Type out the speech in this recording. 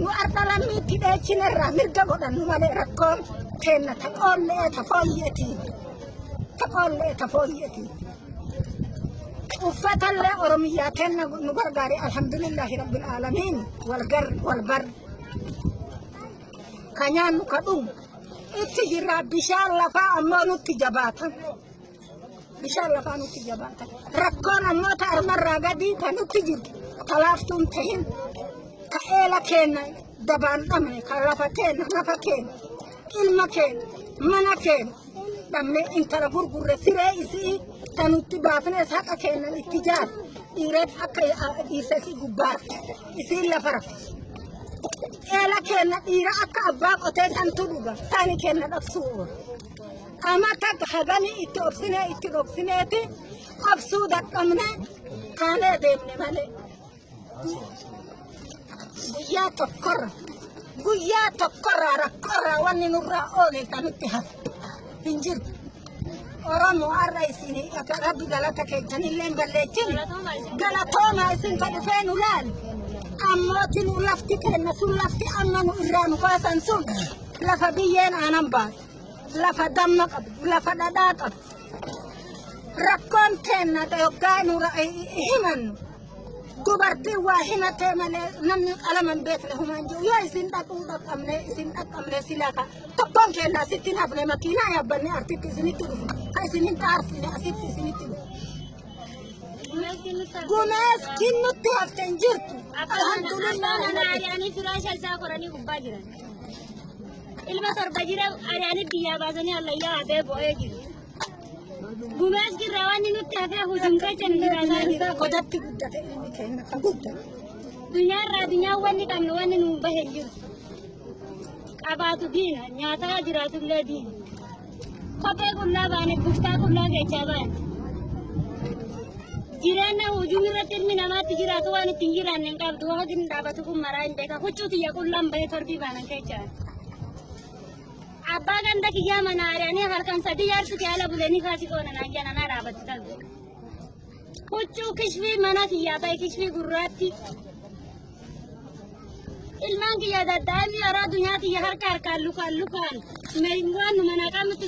وأرض لمي تدايشين الرامرقة قدن مالي ركون كينا تقول لي تفويتي وفتح لي أرمياتنا نبرقاري الحمد لله رب العالمين والبر كanyaan nu kadhum itti jirra bishaan lafaa ammoo nutti jabaatan rakkoon ammoo ta'armarraa gadii kan nutti jirtu talaaftuun tahin ka eela keenya dabaan dhamne ka lafa keenya ilma keenya mana keenya dhammee intala gurgurre siree isii ta nutti baafnes haqa keenya itti jaar dhiireet akka dhiisesii gubbaar isiin lafa rafe eela keenya dhiira akka abbaa qotee santu dhuga taani keenya dhabsuu ama takka hagani itti dhoksineeti obsuu dadhabne kaanee deemne malee guyyaa tokkorra rakkorra wanni nurraa oole kamitti hafe hin jirtu oromoo har'a isin akka rabbi galata keessanillee balleechine galatooma isin ka dhufee nu laali ammooti nu lafti kenna sun lafti amma nu irraa nu baasan sun lafa biyyeen aanan baase lafa damma qabu lafa dhadhaa qabu rakkoon kenna yoggaa nu himannu dubartiin waa himatee malee namni qalaman beekne humaan jiru yoo isin dhaqqabne silaka tokkoon kenna asitti hafne makiinaa yaabbanne artitti isinitti dhufu ka isinin xaarsine asitti isinitti dhufu gumees kinnutti haften jirtu alhamdulillah ariyaanii firaasha isaa qoranii gubbaa jiran ilma torba jira ariyaanii biyyaa baasanii allayyaa hafee bo'ee jiru gumees jirra wanni nutti hafee hujum kachan jiraataa jira godatti guddate ilmi keenya ka guddate dunyaarraa dunyaa wanni qabnu wanni nuun bahe jiru qabaatu diina nyaataa jiraatullee diina kophee qullaa baane buftaa qullaa keechaa baane jireenya hujum irratti ilmi namaatti jiraatu waan ittiin jiraanne hin qabdu hojiin dhaabatu kun maraa hin beeka huccuu tiyya qullaan bahee torbii baanan keechaa abbaa ganda kiyyaa mana ariyaanii halkan sadii jaarsu kiyyaala buleenii kaasii qoonanaa jananaa dhaabatti talu huccuu kishfii mana kiyyaa ta'e kishfii gurraatti ilmaan kiyya daddaa'anii araa dunyaa tiyya harkaan lukaan waan nu manaa qaamatti